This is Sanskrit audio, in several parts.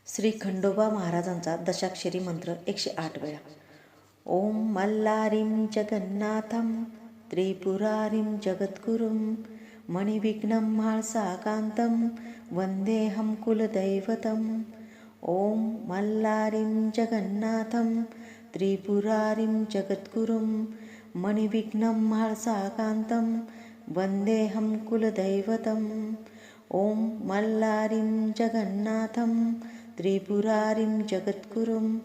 श्री खंडोबा महाराजांचा दशाक्षरी मंत्र 108 वेळा. ओम मल्लारीं जगन्नाथं त्रिपुरारीं जगद्गुरुं मणिविघ्नं म्हाळसाकान्तं वन्देऽहं कुलदैवतम्. ओम मल्लारीं जगन्नाथं त्रिपुरारीं जगद्गुरुं मणिविघ्नं म्हाळसाकान्तं वन्देऽहं कुलदैवतम्. ओम मल्लारीं जगन्नाथं त्रिपुरारीं जगद्गुरुं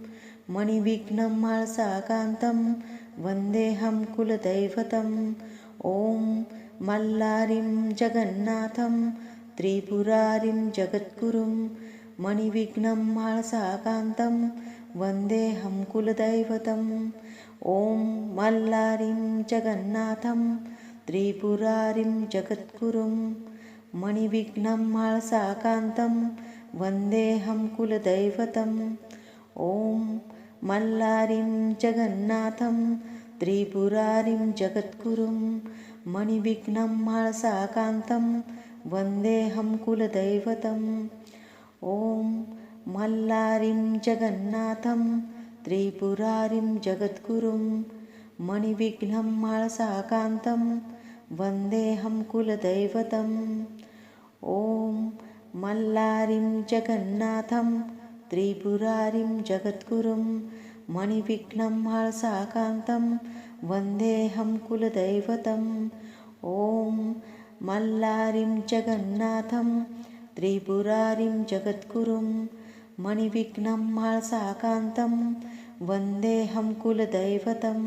मणिविघ्नं म्हाळसाकान्तं वन्देऽहं कुलदैवतम्. ओम मल्लारीं जगन्नाथं त्रिपुरारीं जगद्गुरुं मणिविघ्नं म्हाळसाकान्तं वन्देऽहं कुलदैवतम्. ओम मल्लारीं जगन्नाथं त्रिपुरारीं जगद्गुरुं मणिविघ्नं म्हाळसाकान्तं वन्देऽहं कुलदैवतम्. ओम मल्लारीं जगन्नाथं त्रिपुरारीं जगद्गुरुं मणिविघ्नं म्हाळसाकान्तं वन्देऽहं कुलदैवतम्. ओम मल्लारीं जगन्नाथं त्रिपुरारीं जगद्गुरुं मणिविघ्नं म्हाळसाकान्तं वन्देऽहं कुलदैवतम्. ओम मल्लारीं जगन्नाथं त्रिपुरारीं जगद्गुरुं मणिविघ्नं म्हाळसाकान्तं वन्देऽहं कुलदैवतम्. ओम मल्लारीं जगन्नाथं त्रिपुरारीं जगद्गुरुं मणिविघ्नं म्हाळसाकान्तं वन्देऽहं कुलदैवतम्.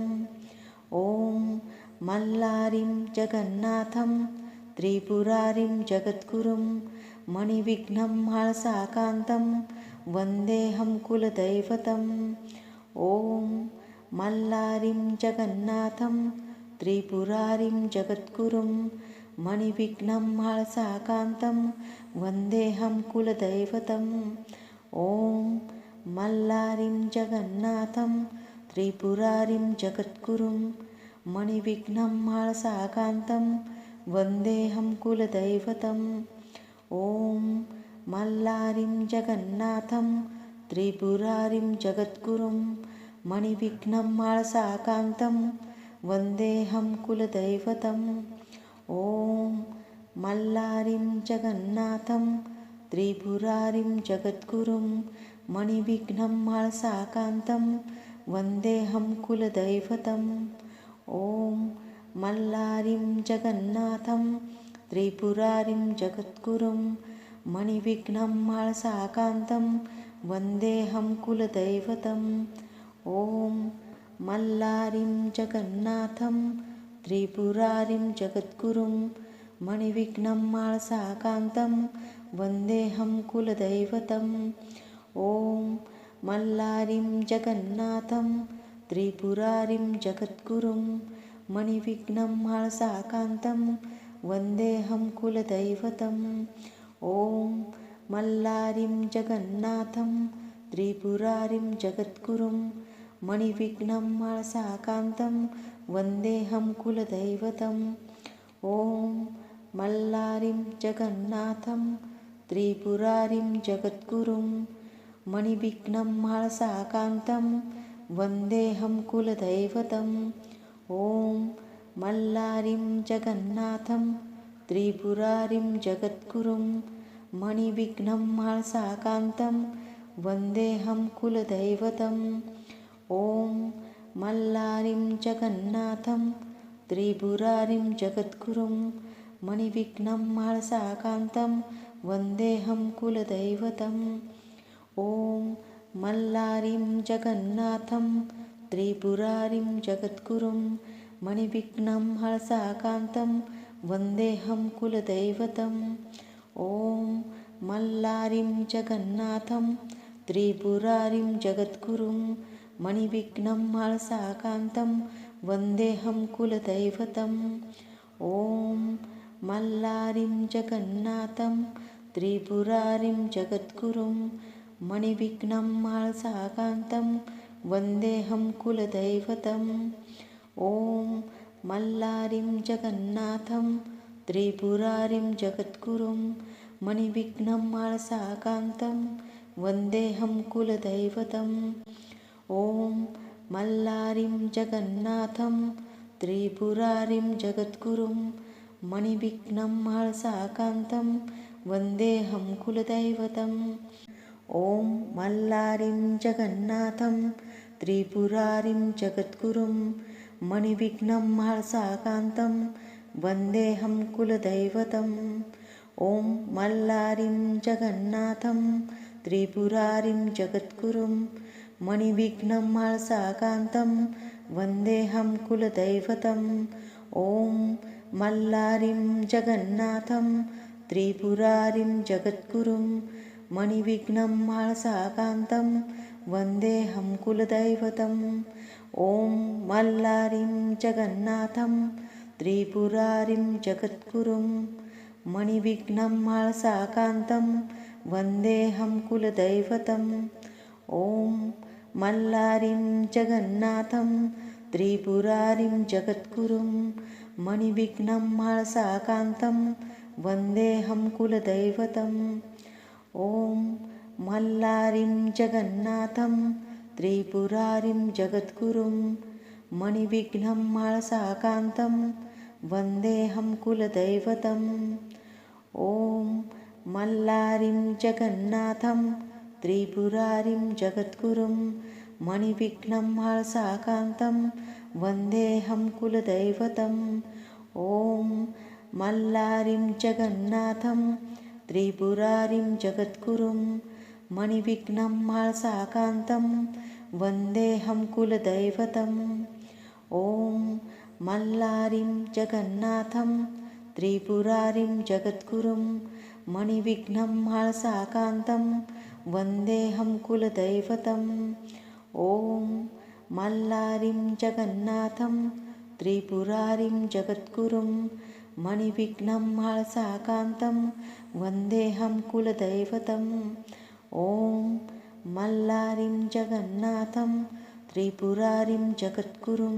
ओम मल्लारीं जगन्नाथं त्रिपुरारीं जगद्गुरुं मणिविघ्नं म्हाळसाकान्तं वन्देऽहं कुलदैवतम्. ओम मल्लारीं जगन्नाथं त्रिपुरारीं जगद्गुरुं मणिविघ्नं म्हाळसाकान्तं वन्देऽहं कुलदैवतम्. ओम मल्लारीं जगन्नाथं त्रिपुरारीं जगद्गुरुं मणिविघ्नं म्हाळसाकान्तं वन्देऽहं कुलदैवतम्. ओम मल्लारीं जगन्नाथं त्रिपुरारीं जगद्गुरुं मणिविघ्नं म्हाळसाकान्तं वन्देऽहं कुलदैवतम्. ओम मल्लारीं जगन्नाथं त्रिपुरारीं जगद्गुरुं मणिविघ्नं म्हाळसाकान्तं वन्देऽहं कुलदैवतम्. ओम मल्लारीं जगन्नाथं त्रिपुरारीं जगद्गुरुं मणिविघ्नं म्हाळसाकान्तं वन्देऽहं कुलदैवतम्. ओम मल्लारीं जगन्नाथं त्रिपुरारीं जगद्गुरुं मणिविघ्नं म्हाळसाकान्तं वन्देऽहं कुलदैवतम्. ओम मल्लारीं जगन्नाथं त्रिपुरारीं जगद्गुरुं मणिविघ्नं म्हाळसाकान्तं वन्देऽहं कुलदैवतम्. ओम मल्लारीं जगन्नाथं त्रिपुरारीं जगद्गुरुं मणिविघ्नं म्हाळसाकान्तं वन्देऽहं कुलदैवतम्. ओम मल्लारीं जगन्नाथं त्रिपुरारीं जगद्गुरुं मणिविघ्नं म्हाळसाकान्तं वन्देऽहं कुलदैवतम्. ओम मल्लारीं जगन्नाथं त्रिपुरारीं जगद्गुरुं मणिविघ्नं म्हाळसाकान्तं वन्देऽहं कुलदैवतम्. ओम मल्लारीं जगन्नाथं त्रिपुरारीं जगद्गुरुं मणिविघ्नं म्हाळसाकान्तं वन्देऽहं कुलदैवतम्. ओम मल्लारीं जगन्नाथं त्रिपुरारीं जगद्गुरुं मणिविघ्नं म्हाळसाकान्तं वन्देऽहं कुलदैवतम्. ओम मल्लारीं जगन्नाथं त्रिपुरारीं जगद्गुरुं मणिविघ्नं म्हाळसाकान्तं वन्देऽहं कुलदैवतम्. ओम मल्लारीं जगन्नाथं त्रिपुरारीं जगद्गुरुं मणिविघ्नं म्हाळसाकान्तं वन्देऽहं कुलदैवतम्. ओम मल्लारीं जगन्नाथं त्रिपुरारीं जगद्गुरुं मणिविघ्नं म्हाळसाकान्तं वन्देऽहं कुलदैवतम्। ॐ मल्लारिं जगन्नाथं त्रिपुरारिं जगद्गुरुं मणिविघ्नं महर्षाकान्तं वन्देऽहं कुलदैवतम्। ॐ मल्लारिं जगन्नाथं त्रिपुरारिं जगद्गुरुं मणिविघ्नं महर्षाकान्तं वन्देऽहं कुलदैवतम्। ॐ मल्लारिं जगन्नाथं त्रिपुरारिं जगद्गुरुं मणिविघ्नं महर्षाकान्तं वन्देऽहं कुलदैवतम्। ॐ मल्लारिं जगन्नाथं त्रिपुरारिं जगद्गुरुं मणिविघ्नं महर्षाकान्तं वन्देऽहं कुलदैवतम्। ॐ मल्लारिं जगन्नाथं त्रिपुरारिं जगद्गुरुं मणिविघ्नं महर्षाकान्तं वन्देऽहं कुलदैवतम्। ॐ मल्लारिं जगन्नाथं त्रिपुरारिं जगद्गुरुं मणिविघ्नं महर्षाकान्तं वन्देऽहं कुलदैवतम्। ॐ मल्लारिं जगन्नाथं त्रिपुरारिं जगद्गुरुं मणिविघ्नं महर्षाकान्तं वन्देऽहं कुलदैवतम्। ॐ मल्लारिं जगन्नाथं त्रिपुरारिं जगद्गुरुं मणिविघ्नं महर्षाकान्तं वन्देऽहं कुलदैवतम्। ॐ मल्लारिं जगन्नाथं त्रिपुरारिं जगद्गुरुं मणिविघ्नं महर्षाकान्तं वन्देऽहं कुलदैवतम्। ॐ मल्लारिं जगन्नाथं त्रिपुरारिं जगद्गुरुं मणिविघ्नं महर्षाकान्तं वन्देऽहं कुलदैवतम्। ॐ मल्लारिं जगन्नाथं त्रिपुरारिं जगद्गुरुं मणिविघ्नं महर्षाकान्तं वन्देऽहं कुलदैवतम्। ॐ मल्लारिं जगन्नाथं त्रिपुरारिं जगद्गुरुं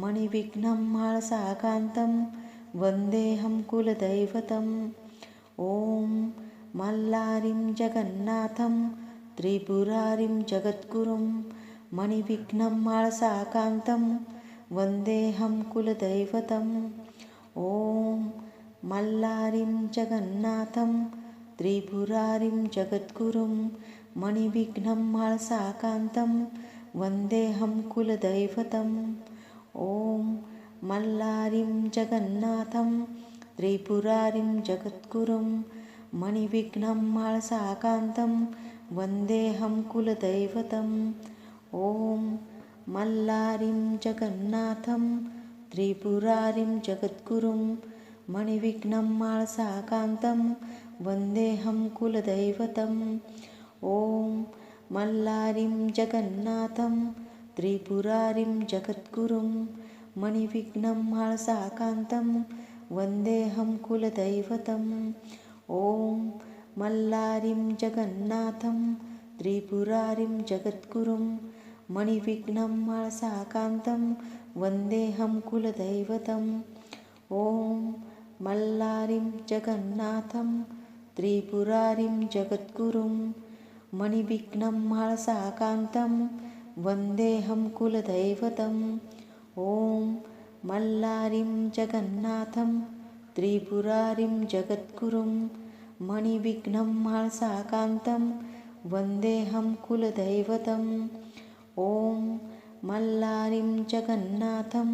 मणिविघ्नं महर्षाकान्तं वन्देऽहं कुलदैवतम्। ॐ मल्लारिं जगन्नाथं त्रिपुरारिं जगद्गुरुं मणिविघ्नं महर्षाकान्तं वन्देऽहं कुलदैवतम्। ॐ मल्लारिं जगन्नाथं त्रिपुरारिं जगद्गुरुं मणिविघ्नं महर्षाकान्तं वन्देऽहं कुलदैवतम्। ॐ मल्लारिं जगन्नाथं त्रिपुरारिं जगद्गुरुं मणिविघ्नं महर्षाकान्तं वन्देऽहं कुलदैवतम्। ॐ मल्लारिं जगन्नाथं त्रिपुरारिं जगद्गुरुं मणिविघ्नं महर्षाकान्तं वन्देऽहं कुलदैवतम्। ॐ मल्लारिं जगन्नाथं त्रिपुरारिं जगद्गुरुं मणिविघ्नं महर्षाकान्तं वन्देऽहं कुलदैवतम्। ॐ मल्लारिं जगन्नाथं त्रिपुरारिं जगद्गुरुं मणिविघ्नं महर्षाकान्तं वन्देऽहं कुलदैवतम्। ॐ मल्लारिं जगन्नाथं त्रिपुरारिं जगद्गुरुं मणिविघ्नं महर्षाकान्तं वन्देऽहं कुलदैवतम्। ॐ मल्लारिं जगन्नाथं त्रिपुरारिं जगद्गुरुं मणिविघ्नं महर्षाकान्तं वन्देऽहं कुलदैवतम्। ॐ मल्लारिं जगन्नाथं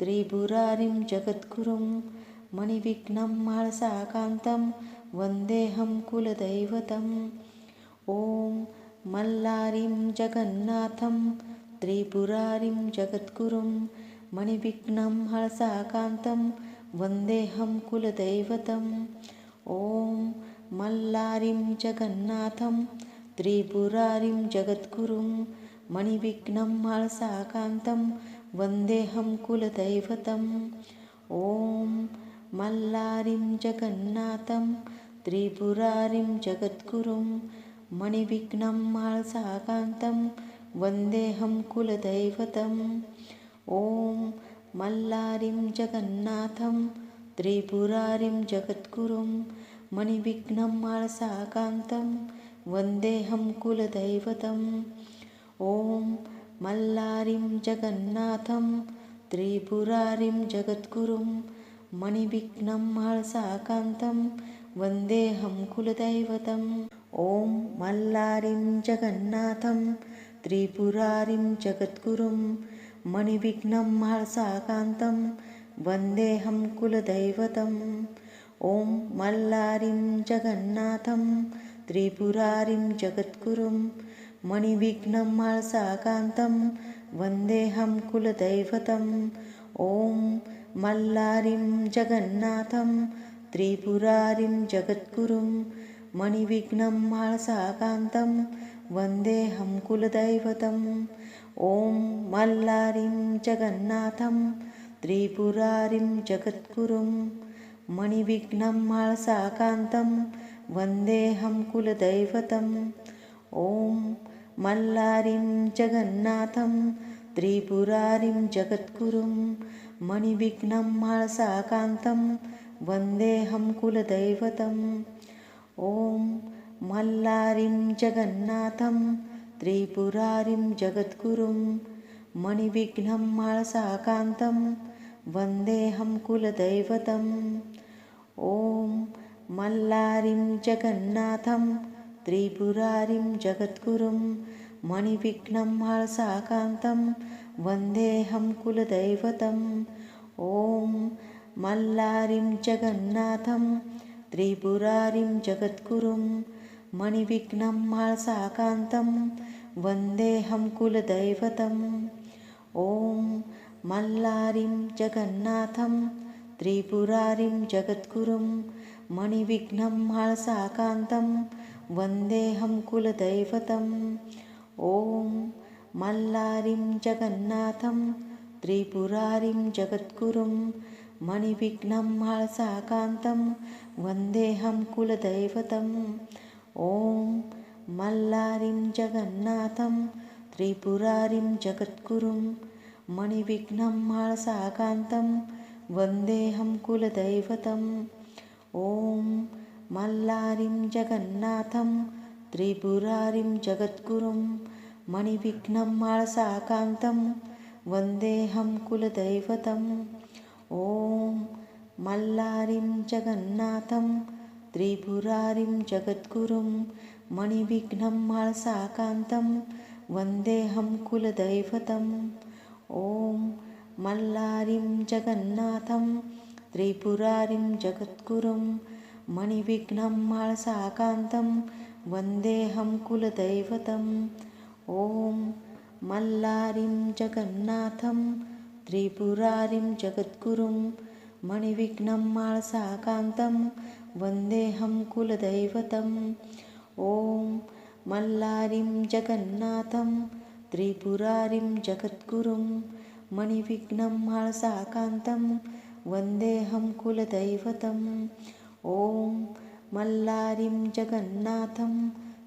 त्रिपुरारिं जगद्गुरुं मणिविघ्नं महर्षाकान्तं वन्देऽहं कुलदैवतम्। ॐ मल्लारिं जगन्नाथं त्रिपुरारिं जगद्गुरुं मणिविघ्नं महर्षाकान्तं वन्देऽहं कुलदैवतम्। ॐ मल्लारिं जगन्नाथं त्रिपुरारिं जगद्गुरुं मणिविघ्नं महर्षाकान्तं वन्देऽहं कुलदैवतम्। ॐ मल्लारिं जगन्नाथं त्रिपुरारिं जगद्गुरुं मणिविघ्नं महर्षाकान्तं वन्देऽहं कुलदैवतम्। ॐ मल्लारिं जगन्नाथं त्रिपुरारिं जगद्गुरुं मणिविघ्नं महर्षाकान्तं वन्देऽहं कुलदैवतम्। ॐ मल्लारिं जगन्नाथं त्रिपुरारिं जगद्गुरुं मणिविघ्नं महर्षाकान्तं वन्देऽहं कुलदैवतम्। ॐ मल्लारिं जगन्नाथं त्रिपुरारिं जगद्गुरुं मणिविघ्नं महर्षाकान्तं वन्देऽहं कुलदैवतम्। ॐ मल्लारिं जगन्नाथं त्रिपुरारिं जगद्गुरुं मणिविघ्नं महर्षाकान्तं वन्देऽहं कुलदैवतम्। ॐ मल्लारिं जगन्नाथं त्रिपुरारिं जगद्गुरुं मणिविघ्नं महर्षाकान्तं वन्देऽहं कुलदैवतम्। ॐ मल्लारिं जगन्नाथं त्रिपुरारिं जगद्गुरुं मणिविघ्नं महर्षाकान्तं वन्देऽहं कुलदैवतम्। ॐ मल्लारिं जगन्नाथं त्रिपुरारिं जगद्गुरुं मणिविघ्नं महर्षाकान्तं वन्देऽहं कुलदैवतम्। ॐ मल्लारिं जगन्नाथं त्रिपुरारिं जगद्गुरुं मणिविघ्नं महर्षाकान्तं वन्देऽहं कुलदैवतम्। ॐ मल्लारिं जगन्नाथं त्रिपुरारिं जगद्गुरुं मणिविघ्नं महर्षाकान्तं वन्देऽहं कुलदैवतम्। ॐ मल्लारिं जगन्नाथं त्रिपुरारिं जगद्गुरुं मणिविघ्नं महर्षाकान्तं वन्देऽहं कुलदैवतम्। ॐ मल्लारिं जगन्नाथं त्रिपुरारिं जगद्गुरुं मणिविघ्नं महर्षाकान्तं वन्देऽहं कुलदैवतम्। ॐ मल्लारिं जगन्नाथं त्रिपुरारिं जगद्गुरुं मणिविघ्नं महर्षाकान्तं वन्देऽहं कुलदैवतम्। ॐ मल्लारिं जगन्नाथं त्रिपुरारिं जगद्गुरुं मणिविघ्नं महर्षाकान्तं वन्देऽहं कुलदैवतम्। ॐ मल्लारिं जगन्नाथं त्रिपुरारिं जगद्गुरुं मणिविघ्नं महर्षाकान्तं वन्देऽहं कुलदैवतम्। ॐ मल्लारिं जगन्नाथं त्रिपुरारिं जगद्गुरुं मणिविघ्नं महर्षाकान्तं वन्देऽहं कुलदैवतम्। ॐ मल्लारिं जगन्नाथं त्रिपुरारिं जगद्गुरुं मणिविघ्नं महर्षाकान्तं वन्देऽहं कुलदैवतम्। ॐ मल्लारिं जगन्नाथं त्रिपुरारिं जगद्गुरुं मणिविघ्नं महर्षाकान्तं वन्देऽहं कुलदैवतम्। ॐ मल्लारिं जगन्नाथं त्रिपुरारिं जगद्गुरुं मणिविघ्नं महर्षाकान्तं वन्देऽहं कुलदैवतम्। ॐ मल्लारिं जगन्नाथं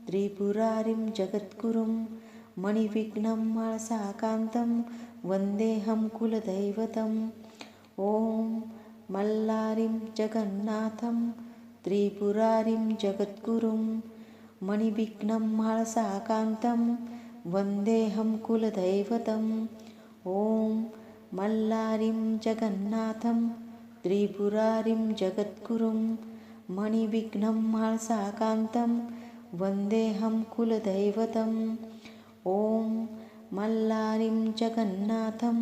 त्रिपुरारिं जगद्गुरुं मणिविघ्नं महर्षाकान्तं वन्देऽहं कुलदैवतम्। ॐ मल्लारिं जगन्नाथं त्रिपुरारिं जगद्गुरुं मणिविघ्नं महर्षाकान्तं वन्देऽहं कुलदैवतम्। ॐ मल्लारिं जगन्नाथं त्रिपुरारिं जगद्गुरुं मणिविघ्नं महर्षाकान्तं वन्देऽहं कुलदैवतम्। ॐ मल्लारिं जगन्नाथं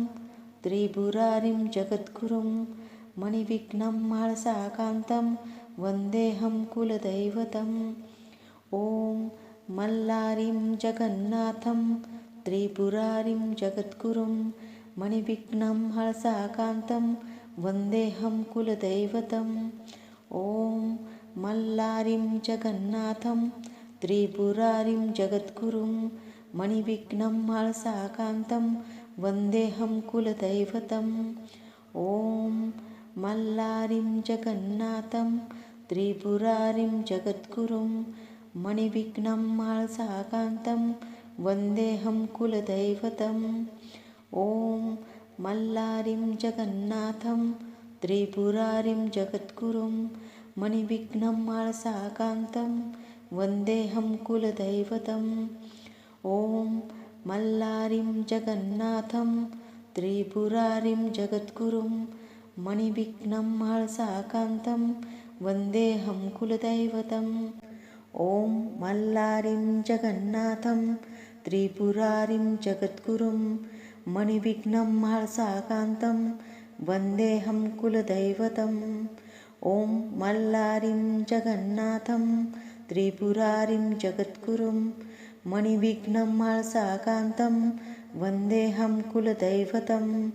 त्रिपुरारिं जगद्गुरुं मणिविघ्नं महर्षाकान्तं वन्देऽहं कुलदैवतम्। ॐ मल्लारिं जगन्नाथं त्रिपुरारिं जगद्गुरुं मणिविघ्नं महर्षाकान्तं वन्देऽहं कुलदैवतम्। ॐ मल्लारिं जगन्नाथं त्रिपुरारिं जगद्गुरुं मणिविघ्नं महर्षाकान्तं वन्देऽहं कुलदैवतम्। ॐ मल्लारिं जगन्नाथं त्रिपुरारिं जगद्गुरुं मणिविघ्नं महर्षाकान्तं वन्देऽहं कुलदैवतम्। ॐ मल्लारिं जगन्नाथं त्रिपुरारिं जगद्गुरुं मणिविघ्नं महर्षाकान्तं वन्देऽहं कुलदैवतम्। ॐ मल्लारिं जगन्नाथं त्रिपुरारिं जगद्गुरुं मणिविघ्नं महर्षाकान्तं वन्देऽहं कुलदैवतम्। ॐ मल्लारिं जगन्नाथं त्रिपुरारिं जगद्गुरुं मणिविघ्नं महर्षाकान्तं वन्देऽहं कुलदैवतम्। ॐ मल्लारिं जगन्नाथं त्रिपुरारिं जगद्गुरुं मणिविघ्नं महर्षाकान्तं वन्देऽहं कुलदैवतम्।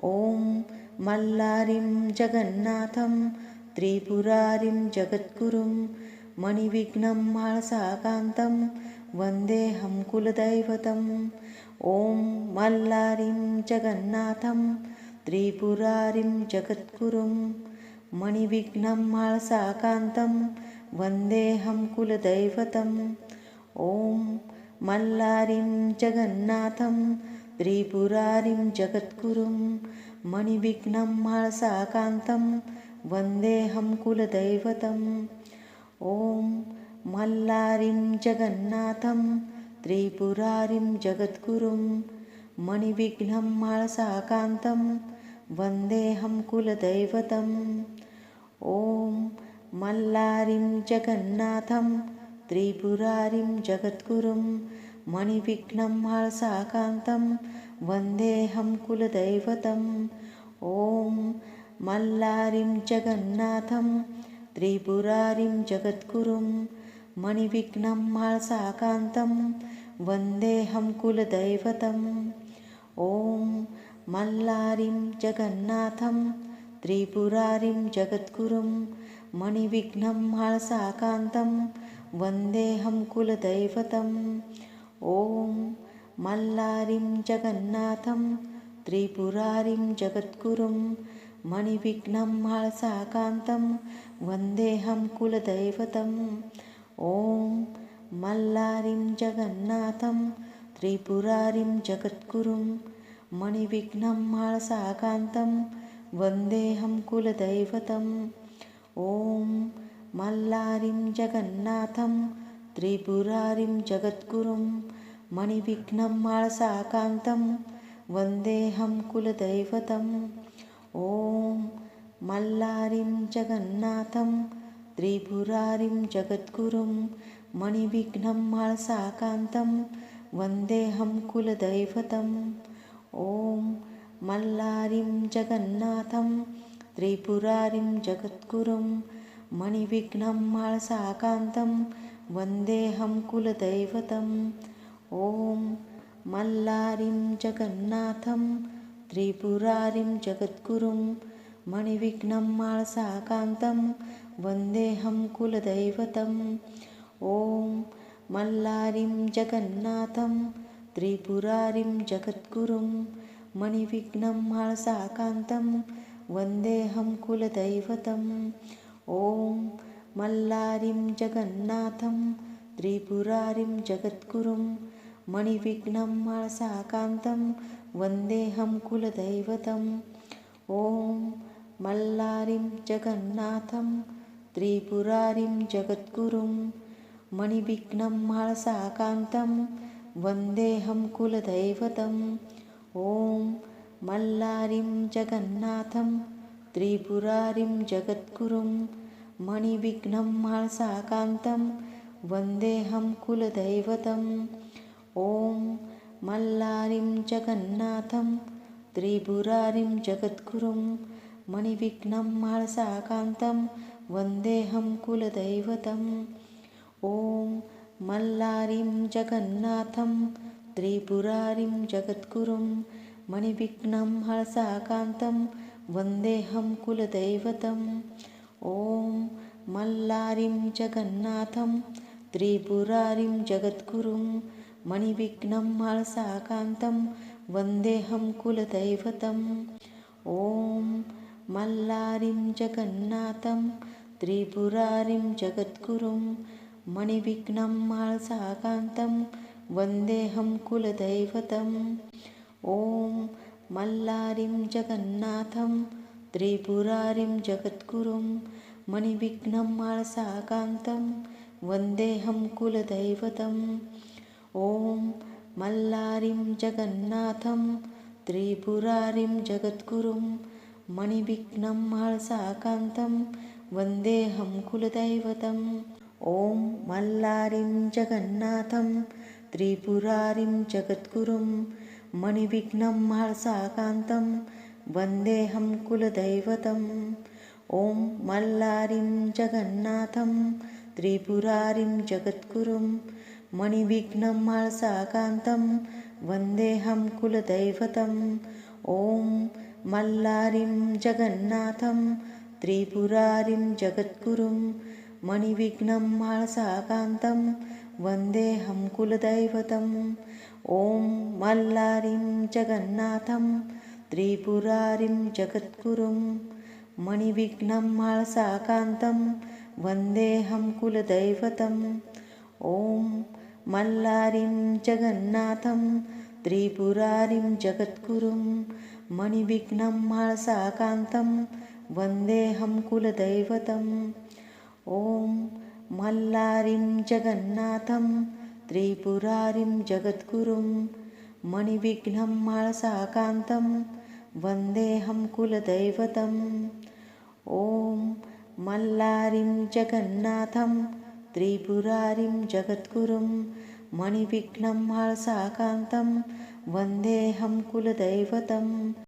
ॐ मल्लारिं जगन्नाथं त्रिपुरारिं जगद्गुरुं मणिविघ्नं महर्षाकान्तं वन्देऽहं कुलदैवतम्। ॐ मल्लारिं जगन्नाथं त्रिपुरारिं जगद्गुरुं मणिविघ्नं महर्षाकान्तं वन्देऽहं कुलदैवतम्। ॐ मल्लारिं जगन्नाथं त्रिपुरारिं जगद्गुरुं मणिविघ्नं महर्षाकान्तं वन्देऽहं कुलदैवतम्। ॐ मल्लारिं जगन्नाथं त्रिपुरारिं जगद्गुरुं मणिविघ्नं महर्षाकान्तं वन्देऽहं कुलदैवतम्। ॐ मल्लारिं जगन्नाथं त्रिपुरारिं जगद्गुरुं मणिविघ्नं महर्षाकान्तं वन्देऽहं कुलदैवतम्। ॐ मल्लारिं जगन्नाथं त्रिपुरारिं जगद्गुरुं मणिविघ्नं महर्षाकान्तं वन्देऽहं कुलदैवतम्। ॐ मल्लारिं जगन्नाथं त्रिपुरारिं जगद्गुरुं मणिविघ्नं महर्षाकान्तं वन्देऽहं कुलदैवतम्। ॐ मल्लारिं जगन्नाथं त्रिपुरारिं जगद्गुरुं मणिविघ्नं महर्षाकान्तं वन्देऽहं कुलदैवतम्। ॐ मल्लारिं जगन्नाथं त्रिपुरारिं जगद्गुरुं मणिविघ्नं महर्षाकान्तं वन्देऽहं कुलदैवतम्। ॐ मल्लारिं जगन्नाथं त्रिपुरारिं जगद्गुरुं मणिविघ्नं महर्षाकान्तं वन्देऽहं कुलदैवतम्। ॐ मल्लारिं जगन्नाथं त्रिपुरारिं जगद्गुरुं मणिविघ्नं महर्षाकान्तं वन्देऽहं कुलदैवतम्। ॐ मल्लारिं जगन्नाथं त्रिपुरारिं जगद्गुरुं मणिविघ्नं महर्षाकान्तं वन्देऽहं कुलदैवतम्। ॐ मल्लारिं जगन्नाथं त्रिपुरारिं जगद्गुरुं मणिविघ्नं महर्षाकान्तं वन्देऽहं कुलदैवतम्। ॐ मल्लारिं जगन्नाथं त्रिपुरारिं जगद्गुरुं मणिविघ्नं महर्षाकान्तं वन्देऽहं कुलदैवतम्। ॐ मल्लारिं जगन्नाथं त्रिपुरारिं जगद्गुरुं मणिविघ्नं महर्षाकान्तं वन्देऽहं कुलदैवतम्। ॐ मल्लारिं जगन्नाथं त्रिपुरारिं जगद्गुरुं मणिविघ्नं महर्षाकान्तं वन्देऽहं कुलदैवतम्। ॐ मल्लारिं जगन्नाथं त्रिपुरारिं जगद्गुरुं मणिविघ्नं महर्षाकान्तं वन्देऽहं कुलदैवतम्। ॐ मल्लारिं जगन्नाथं त्रिपुरारिं जगद्गुरुं मणिविघ्नं महर्षाकान्तं वन्देऽहं कुलदैवतम्। ॐ मल्लारिं जगन्नाथं त्रिपुरारिं जगद्गुरुं मणिविघ्नं महर्षाकान्तं वन्देऽहं कुलदैवतम्। ॐ मल्लारिं जगन्नाथं त्रिपुरारिं जगद्गुरुं मणिविघ्नं महर्षाकान्तं वन्देऽहं कुलदैवतम्। ॐ मल्लारिं जगन्नाथं त्रिपुरारिं जगद्गुरुं मणिविघ्नं महर्षाकान्तं वन्देऽहं कुलदैवतम्। ॐ मल्लारिं जगन्नाथं त्रिपुरारिं जगद्गुरुं मणिविघ्नं महर्षाकान्तं वन्देऽहं कुलदैवतम्। ॐ मल्लारिं जगन्नाथं त्रिपुरारिं जगद्गुरुं मणिविघ्नं महर्षाकान्तं वन्देऽहं कुलदैवतम्। ॐ मल्लारिं जगन्नाथं त्रिपुरारिं जगद्गुरुं मणिविघ्नं महर्षाकान्तं वन्देऽहं कुलदैवतम्। ॐ मल्लारिं जगन्नाथं त्रिपुरारिं जगद्गुरुं मणिविघ्नं महर्षाकान्तं वन्देऽहं कुलदैवतम्। ॐ मल्लारिं जगन्नाथं त्रिपुरारिं जगद्गुरुं मणिविघ्नं महर्षाकान्तं वन्देऽहं कुलदैवतम्। ॐ मल्लारिं जगन्नाथं त्रिपुरारिं जगद्गुरुं मणिविघ्नं महर्षाकान्तं वन्देऽहं कुलदैवतम्। ॐ मल्लारिं जगन्नाथं त्रिपुरारिं जगद्गुरुं मणिविघ्नं महर्षाकान्तं वन्देऽहं कुलदैवतम्। ॐ मल्लारिं जगन्नाथं त्रिपुरारिं जगद्गुरुं मणिविघ्नं महर्षाकान्तं वन्देऽहं कुलदैवतम्। ॐ मल्लारिं जगन्नाथं त्रिपुरारिं जगद्गुरुं मणिविघ्नं महर्षाकान्तं वन्देऽहं कुलदैवतम्।